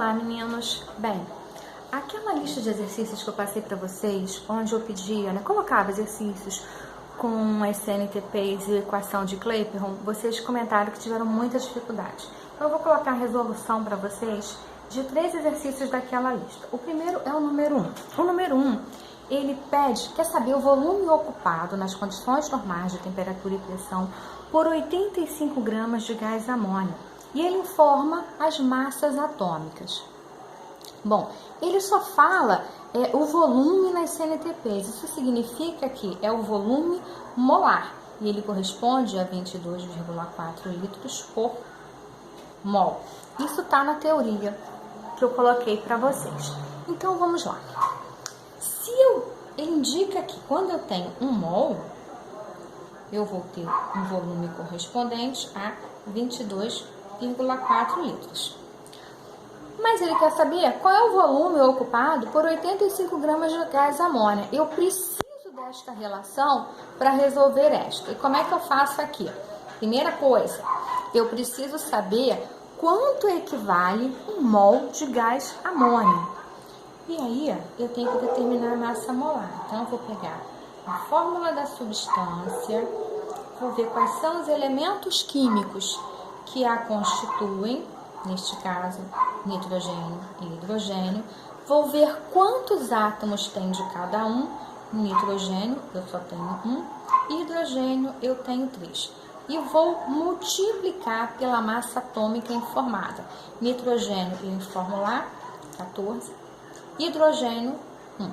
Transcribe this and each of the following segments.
Olá, meninos! Bem, aquela lista de exercícios que eu passei para vocês, onde eu pedia, colocava exercícios com as CNTPs e equação de Clapeyron, vocês comentaram que tiveram muita dificuldade. Então eu vou colocar a resolução para vocês de 3 exercícios daquela lista. O primeiro é o número 1. O número 1, ele quer saber o volume ocupado nas condições normais de temperatura e pressão por 85 gramas de gás amônio. E ele informa as massas atômicas. Bom, ele só fala o volume nas CNTPs. Isso significa que é o volume molar. E ele corresponde a 22,4 litros por mol. Isso está na teoria que eu coloquei para vocês. Então, vamos lá. Ele indica que quando eu tenho 1 mol, eu vou ter um volume correspondente a 22,4 litros. Mas ele quer saber qual é o volume ocupado por 85 gramas de gás amônia. Eu preciso desta relação para resolver esta. E como é que eu faço aqui? Primeira coisa, eu preciso saber quanto equivale 1 mol de gás amônio. E aí, eu tenho que determinar a massa molar. Então, eu vou pegar a fórmula da substância, vou ver quais são os elementos químicos que a constituem, neste caso, nitrogênio e hidrogênio. Vou ver quantos átomos tem de cada um. Nitrogênio, eu só tenho 1, e hidrogênio, eu tenho 3. E vou multiplicar pela massa atômica informada. Nitrogênio, eu informo lá, 14. Hidrogênio, 1.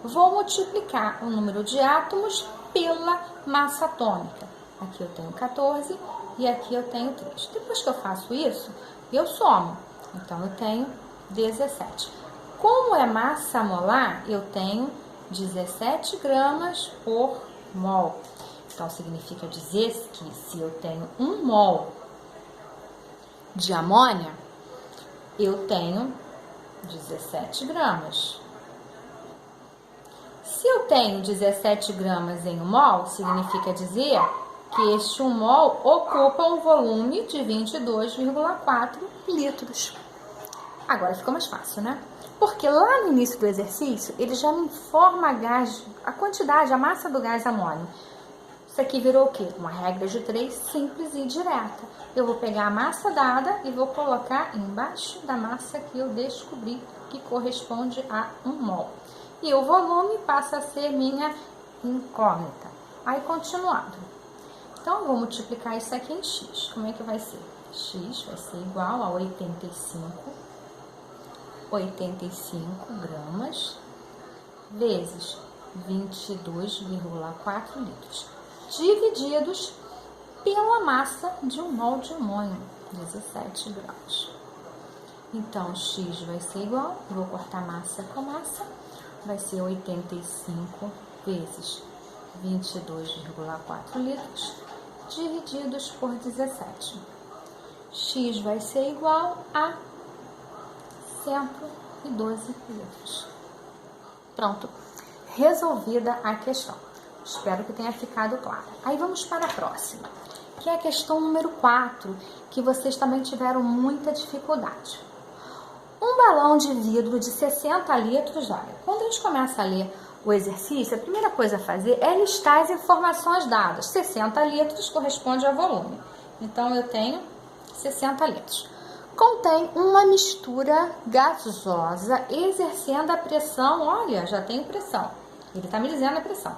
Vou multiplicar o número de átomos pela massa atômica. Aqui eu tenho 14 e aqui eu tenho 3. Depois que eu faço isso, eu somo. Então, eu tenho 17. Como é massa molar, eu tenho 17 gramas por mol. Então, significa dizer que se eu tenho 1 mol de amônia, eu tenho 17 gramas. Se eu tenho 17 gramas em 1 mol, significa dizer que este 1 mol ocupa um volume de 22,4 litros. Agora ficou mais fácil, né? Porque lá no início do exercício, ele já me informa a quantidade, a massa do gás amônio. Isso aqui virou o quê? Uma regra de 3 simples e direta. Eu vou pegar a massa dada e vou colocar embaixo da massa que eu descobri, que corresponde a 1 mol. E o volume passa a ser minha incógnita. Aí, continuando. Então, eu vou multiplicar isso aqui em x. Como é que vai ser? X vai ser igual a 85 gramas vezes 22,4 litros. Divididos pela massa de 1 mol de amônio, 17 graus. Então, x vai ser igual, vou cortar massa com massa, vai ser 85 vezes 22,4 litros, divididos por 17. X vai ser igual a 112 litros. Pronto, resolvida a questão. Espero que tenha ficado claro. Aí vamos para a próxima, que é a questão número 4, que vocês também tiveram muita dificuldade. Um balão de vidro de 60 litros, olha, quando a gente começa a ler o exercício, a primeira coisa a fazer é listar as informações dadas. 60 litros corresponde ao volume. Então, eu tenho 60 litros. Contém uma mistura gasosa exercendo a pressão, olha, já tem pressão. Ele está me dizendo a pressão.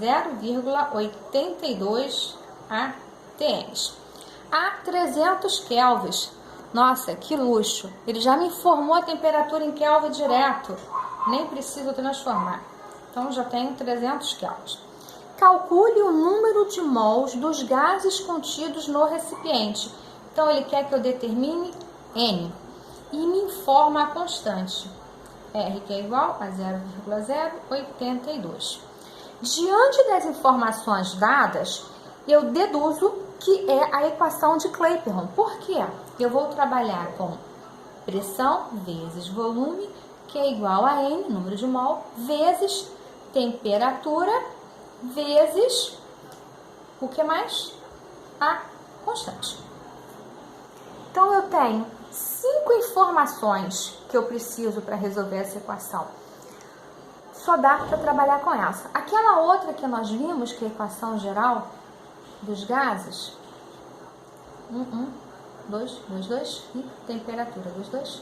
0,82 atms. A 300 kelvins. Nossa, que luxo. Ele já me informou a temperatura em Kelvin direto. Nem preciso transformar. Então, já tenho 300 kelvins. Calcule o número de mols dos gases contidos no recipiente. Então, ele quer que eu determine N. E me informa a constante. R, que é igual a 0,082. Diante das informações dadas, eu deduzo que é a equação de Clapeyron. Por quê? Eu vou trabalhar com pressão vezes volume, que é igual a N, número de mol, vezes temperatura, vezes o que mais? A constante. Então, eu tenho 5 informações que eu preciso para resolver essa equação. Só dá para trabalhar com essa. Aquela outra que nós vimos, que é a equação geral dos gases, 2 e temperatura dos dois.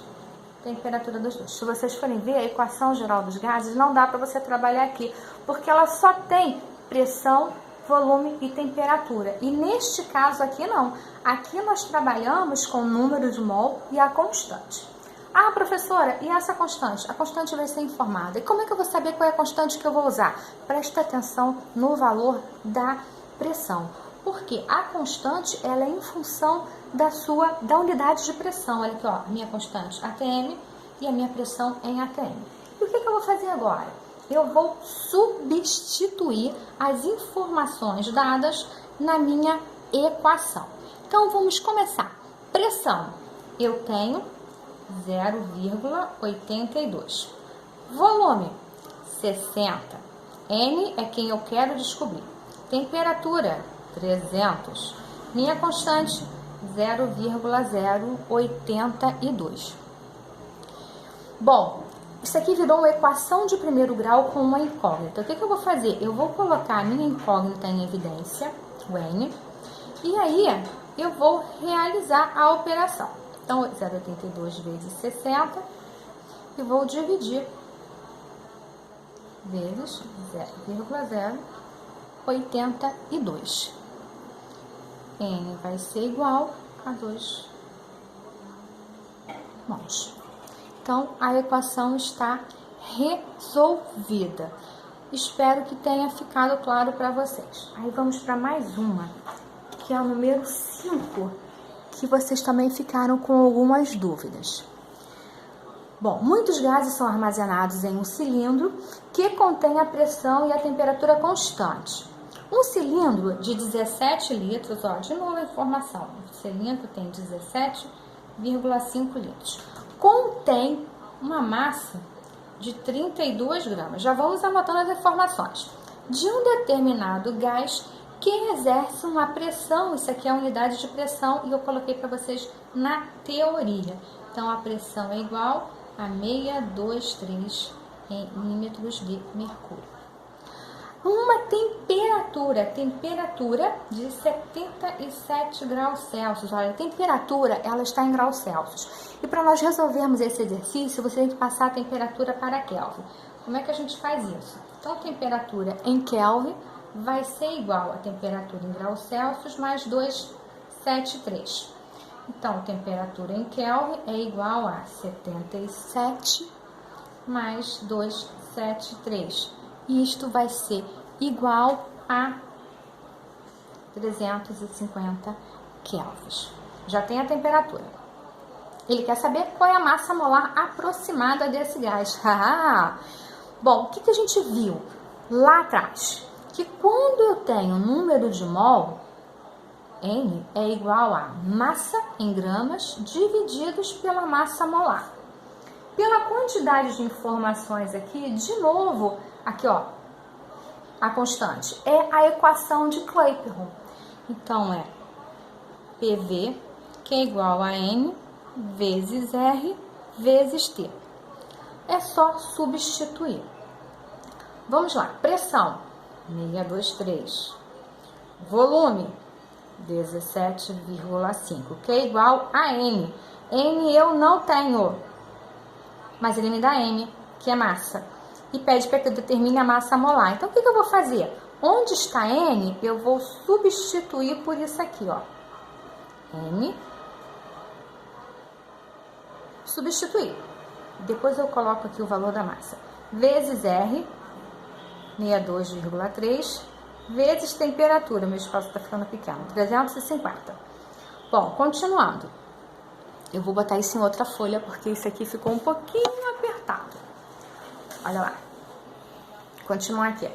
Temperatura dos dois. Se vocês forem ver, a equação geral dos gases não dá para você trabalhar aqui, porque ela só tem pressão, volume e temperatura. E neste caso aqui não. Aqui nós trabalhamos com o número de mol e a constante. Ah, professora, e essa constante? A constante vai ser informada. E como é que eu vou saber qual é a constante que eu vou usar? Presta atenção no valor da pressão. Porque a constante, ela é em função da unidade de pressão. Olha aqui, ó, minha constante ATM e a minha pressão em ATM. E o que eu vou fazer agora? Eu vou substituir as informações dadas na minha equação. Então, vamos começar. Pressão, eu tenho 0,82. Volume, 60. N é quem eu quero descobrir. Temperatura, 300. Minha constante, 0,082. Bom, isso aqui virou uma equação de primeiro grau com uma incógnita. O que eu vou fazer? Eu vou colocar a minha incógnita em evidência, o N, e aí eu vou realizar a operação. Então, 0,82 vezes 60, e vou dividir vezes 0,082. N vai ser igual a 2 mols. Então, a equação está resolvida. Espero que tenha ficado claro para vocês. Aí vamos para mais uma, que é o número 5, que vocês também ficaram com algumas dúvidas. Bom, muitos gases são armazenados em um cilindro que contém a pressão e a temperatura constantes. Um cilindro de 17 litros, ó, de novo a informação, o cilindro tem 17,5 litros. Contém uma massa de 32 gramas. Já vamos anotando as informações. De um determinado gás que exerce uma pressão, isso aqui é a unidade de pressão e eu coloquei para vocês na teoria. Então, a pressão é igual a 623 milímetros de mercúrio. Uma temperatura de 77 graus Celsius. Olha, a temperatura, ela está em graus Celsius. E para nós resolvermos esse exercício, você tem que passar a temperatura para Kelvin. Como é que a gente faz isso? Então, a temperatura em Kelvin vai ser igual a temperatura em graus Celsius mais 273. Então, a temperatura em Kelvin é igual a 77 mais 273. E isto vai ser igual a 350 kelvins. Já tem a temperatura. Ele quer saber qual é a massa molar aproximada desse gás. Bom, o que a gente viu lá atrás? Que quando eu tenho número de mol, N é igual a massa em gramas divididos pela massa molar. Pela quantidade de informações aqui, de novo, aqui ó, a constante é a equação de Clapeyron. Então é PV, que é igual a N vezes R vezes T. É só substituir. Vamos lá, pressão 623, volume 17,5, que é igual a N. N eu não tenho, mas ele me dá M, que é massa, e pede para que eu determine a massa molar. Então, o que eu vou fazer? Onde está N, eu vou substituir por isso aqui, ó. N, substituir. Depois eu coloco aqui o valor da massa. Vezes R, 62,3, vezes temperatura. Meu espaço está ficando pequeno, 350. Bom, continuando. Eu vou botar isso em outra folha, porque isso aqui ficou um pouquinho apertado. Olha lá. Continuar aqui.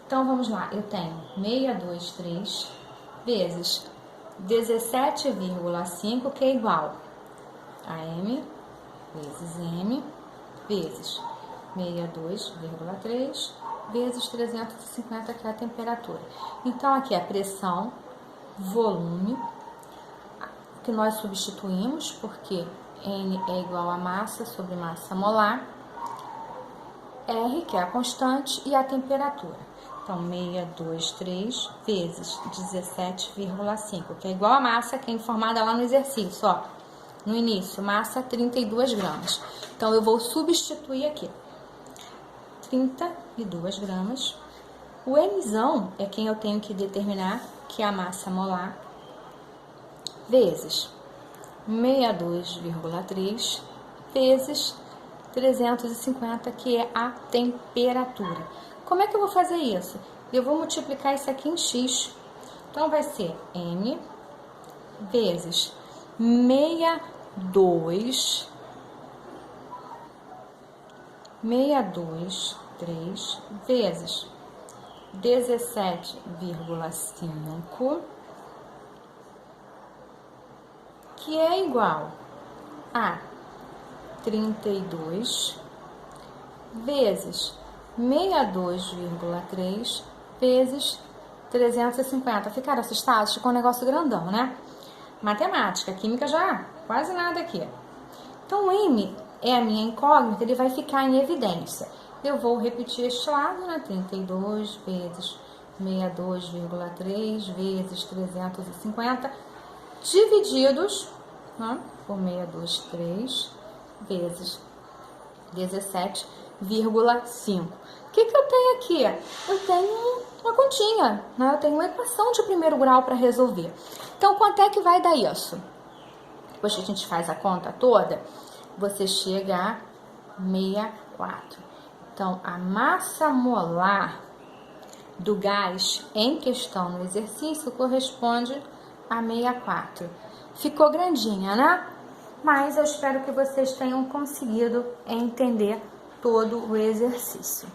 Então, vamos lá. Eu tenho 623 vezes 17,5, que é igual a M vezes M vezes 62,3 vezes 350, que é a temperatura. Então, aqui é a pressão, volume, que nós substituímos, porque N é igual a massa sobre massa molar, R, que é a constante, e a temperatura. Então, 623 vezes 17,5, que é igual a massa que é informada lá no exercício, ó. No início, massa 32 gramas. Então, eu vou substituir aqui. 32 gramas. O Mzão é quem eu tenho que determinar, que é a massa molar, vezes 62,3 vezes 350, que é a temperatura. Como é que eu vou fazer isso? Eu vou multiplicar isso aqui em x. Então, vai ser M vezes 623 vezes 17,5, que é igual a 32 vezes 62,3 vezes 350. Ficaram assustados? Ficou um negócio grandão, né? Matemática, química já quase nada aqui. Então, o M é a minha incógnita, ele vai ficar em evidência. Eu vou repetir este lado, né? 32 vezes 62,3 vezes 350, divididos, né, por 623 vezes 17,5. O que eu tenho aqui? Eu tenho uma continha, né? Eu tenho uma equação de primeiro grau para resolver. Então, quanto é que vai dar isso? Depois que a gente faz a conta toda, você chega a 64. Então, a massa molar do gás em questão no exercício corresponde a 64. Ficou grandinha, né? Mas eu espero que vocês tenham conseguido entender todo o exercício.